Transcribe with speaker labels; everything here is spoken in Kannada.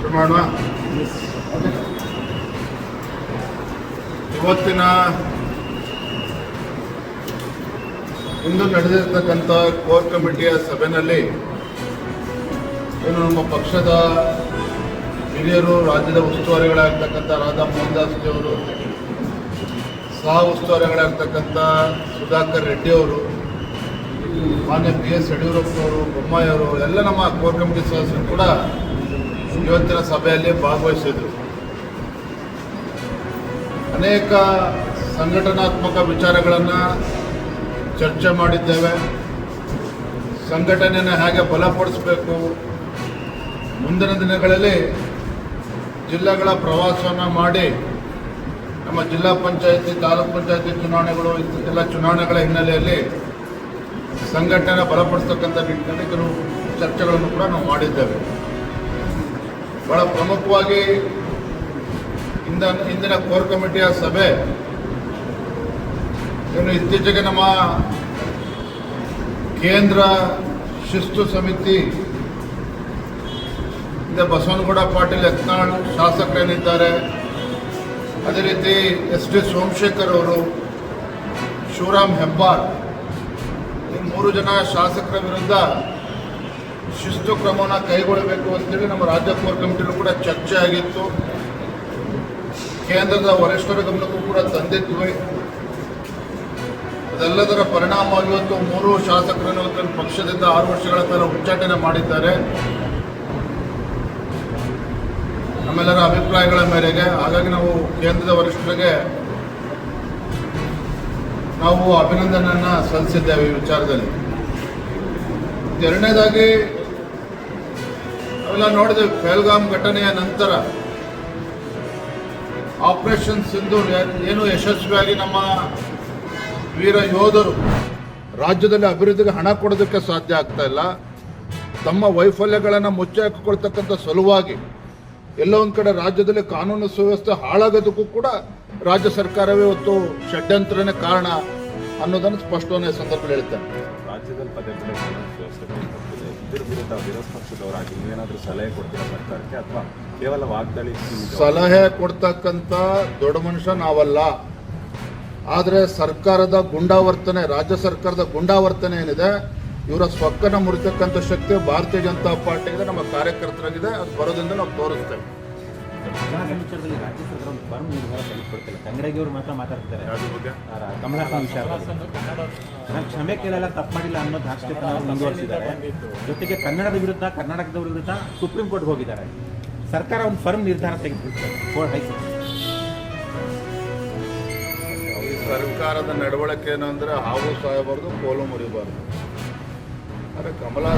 Speaker 1: ಶುರು ಮಾಡೋಣ. ಇವತ್ತಿನ ಇಂದು ನಡೆದಿರ್ತಕ್ಕಂಥ ಕೋರ್ ಕಮಿಟಿಯ ಸಭೆಯಲ್ಲಿ ಏನು ನಮ್ಮ ಪಕ್ಷದ ಹಿರಿಯರು, ರಾಜ್ಯದ ಉಸ್ತುವಾರಿಗಳಾಗಿರ್ತಕ್ಕಂಥ ರಾಧಾ ಮೋಹನ್ ದಾಸ್ ಅವರು, ಸಹ ಉಸ್ತುವಾರಿಗಳಾಗಿರ್ತಕ್ಕಂಥ ಸುಧಾಕರ್ ರೆಡ್ಡಿ ಅವರು, ಮಾನ್ಯ BS ಯಡಿಯೂರಪ್ಪನವರು, ಬೊಮ್ಮಾಯಿಯವರು ಎಲ್ಲ ನಮ್ಮ ಕೋರ್ ಕಮಿಟಿ ಸದಸ್ಯರು ಕೂಡ ಇವತ್ತಿನ ಸಭೆಯಲ್ಲಿ ಭಾಗವಹಿಸಿದರು. ಅನೇಕ ಸಂಘಟನಾತ್ಮಕ ವಿಚಾರಗಳನ್ನು ಚರ್ಚೆ ಮಾಡಿದ್ದೇವೆ. ಸಂಘಟನೆಯನ್ನು ಹೇಗೆ ಬಲಪಡಿಸಬೇಕು, ಮುಂದಿನ ದಿನಗಳಲ್ಲಿ ಜಿಲ್ಲೆಗಳ ಪ್ರವಾಸವನ್ನು ಮಾಡಿ ನಮ್ಮ ಜಿಲ್ಲಾ ಪಂಚಾಯತಿ, ತಾಲೂಕು ಪಂಚಾಯತಿ ಚುನಾವಣೆಗಳು, ಎಲ್ಲ ಚುನಾವಣೆಗಳ ಹಿನ್ನೆಲೆಯಲ್ಲಿ ಸಂಘಟನೆ ಬಲಪಡಿಸ್ತಕ್ಕಂಥ ನಿಟ್ಟಿನಲ್ಲಿ ಕೆಲವು ಚರ್ಚೆಗಳನ್ನು ಕೂಡ ನಾವು ಮಾಡಿದ್ದೇವೆ. ಬಹಳ ಪ್ರಮುಖವಾಗಿ ಇಂದಿನ ಕೋರ್ ಕಮಿಟಿಯ ಸಭೆ ಏನು ಇತ್ತೀಚೆಗೆ ನಮ್ಮ ಕೇಂದ್ರ ಶಿಸ್ತು ಸಮಿತಿ ಬಸವನಗೌಡ ಪಾಟೀಲ್ ಯತ್ನಾಳ್ ಶಾಸಕರೇನಿದ್ದಾರೆ, ಅದೇ ರೀತಿ SD ಸೋಮಶೇಖರ್ ಅವರು, ಶಿವರಾಮ್ ಹೆಬ್ಬಾರ್, ಈ 3 ಜನ ಶಾಸಕರ ವಿರುದ್ಧ ಶಿಸ್ತು ಕ್ರಮವನ್ನು ಕೈಗೊಳ್ಳಬೇಕು ಅಂತೇಳಿ ನಮ್ಮ ರಾಜ್ಯ ಕೋರ್ ಕಮಿಟಿಯಲ್ಲೂ ಕೂಡ ಚರ್ಚೆ ಆಗಿತ್ತು. ಕೇಂದ್ರದ ವರಿಷ್ಠರ ಗಮನಕ್ಕೂ ಕೂಡ ತಂದಿದ್ವಿ. ಅದೆಲ್ಲದರ ಪರಿಣಾಮವಾಗಿ ಇವತ್ತು 3 ಶಾಸಕರನ್ನು ಪಕ್ಷದಿಂದ 6 ವರ್ಷಗಳ ಕಾಲ ಉಚ್ಚಾಟನೆ ಮಾಡಿದ್ದಾರೆ. ನಮ್ಮೆಲ್ಲರ ಅಭಿಪ್ರಾಯಗಳ ಮೇರೆಗೆ ಹಾಗಾಗಿ ನಾವು ಕೇಂದ್ರದ ವರಿಷ್ಠರಿಗೆ ನಾವು ಅಭಿನಂದನೆಯನ್ನು ಸಲ್ಲಿಸಿದ್ದೇವೆ ಈ ವಿಚಾರದಲ್ಲಿ. ಎರಡನೇದಾಗಿ ನಾವೆಲ್ಲ ನೋಡಿದ್ದೇವೆ, ಪಹಲ್ಗಾಮ್ ಘಟನೆಯ ನಂತರ ಆಪರೇಷನ್ ಸಿಂಧೂರ್ ಏನು ಯಶಸ್ವಿಯಾಗಿ ನಮ್ಮ ವೀರ ಯೋಧರು ರಾಜ್ಯದಲ್ಲಿ ಅಭಿವೃದ್ಧಿಗೆ ಹಣ ಕೊಡೋದಕ್ಕೆ ಸಾಧ್ಯ ಆಗ್ತಾ ಇಲ್ಲ, ತಮ್ಮ ವೈಫಲ್ಯಗಳನ್ನು ಮುಚ್ಚಿ ಹಾಕಿಕೊಳ್ತಕ್ಕಂಥ ಸಲುವಾಗಿ ಎಲ್ಲೋ ಒಂದು ಕಡೆ ರಾಜ್ಯದಲ್ಲಿ ಕಾನೂನು ಸುವ್ಯವಸ್ಥೆ ಹಾಳಾಗೋದಕ್ಕೂ ಕೂಡ ರಾಜ್ಯ ಸರ್ಕಾರವೇ ಇವತ್ತು ಷಡ್ಯಂತ್ರನೇ ಕಾರಣ ಅನ್ನೋದನ್ನು ಸ್ಪಷ್ಟವಾಗಿ ಸಂದರ್ಭದಲ್ಲಿ ಹೇಳ್ತೇನೆ.
Speaker 2: ರಾಜ್ಯದಲ್ಲಿ ಪದೇ ಪದೇ ಕಾನೂನು ಸುವ್ಯವಸ್ಥೆ ಇದ್ರ ವಿರುದ್ಧ ವಿರೋಧ ಪಕ್ಷದವರಾಗಿ ನೀವೇನಾದರೂ ಸಲಹೆ ಕೊಡ್ತೀರಾ ಸರ್ಕಾರಕ್ಕೆ, ಅಥವಾ ಕೇವಲ ವಾಗ್ದಾಳಿ?
Speaker 1: ಸಲಹೆ ಕೊಡ್ತಕ್ಕಂಥ ದೊಡ್ಡ ಮನುಷ್ಯ ನಾವಲ್ಲ, ಆದರೆ ಸರ್ಕಾರದ ಗುಂಡಾವರ್ತನೆ, ರಾಜ್ಯ ಸರ್ಕಾರದ ಗುಂಡಾವರ್ತನೆ ಏನಿದೆ, ಇವರ ಸ್ವಕ್ಕನ ಮುರಿತಕ್ಕಂಥ ಶಕ್ತಿ ಭಾರತೀಯ ಜನತಾ ಪಾರ್ಟಿಗಿದೆ, ನಮ್ಮ ಕಾರ್ಯಕರ್ತರಾಗಿದೆ. ಅದು ಬರೋದ್ರಿಂದ ನಾವು ತೋರಿಸ್ತೇವೆ.
Speaker 3: ರಾಜ್ಯ ಸರ್ಕಾರ ಒಂದು ಫರ್ಮ್ ನಿರ್ಧಾರ ತೆಗೆದುಕೊಡ್ತಿಲ್ಲ, ಕನ್ನಡಿಗರು ಮಾತ್ರ ಮಾತಾಡ್ತಾರೆ ಕಮಲಾಸನ್ ವಿಚಾರ. ಕ್ಷಮೆ ಕೇಳಲ್ಲ, ತಪ್ಪು ಮಾಡಿಲ್ಲ ಅನ್ನೋದು ಹಾಸ್ಯ ಮುಂದುವರಿಸಿದ್ದಾರೆ. ಜೊತೆಗೆ ಕನ್ನಡದ ವಿರುದ್ಧ, ಕರ್ನಾಟಕದ ವಿರುದ್ಧ ಸುಪ್ರೀಂ ಕೋರ್ಟ್ಗೆ ಹೋಗಿದ್ದಾರೆ. ಸರ್ಕಾರ ಒಂದು ಫರ್ಮ್ ನಿರ್ಧಾರ ತೆಗೆದುಕೊಳ್ತಾರೆ.
Speaker 1: ಸರ್ಕಾರದ ನಡವಳಿಕೆ ಏನಂದ್ರೆ ಹಾವು ಸಾಯಬಾರ್ದು, ಕೋಲು ಮುರಿಬಾರ್ದು. ಆದರೆ ಕಮಲಾ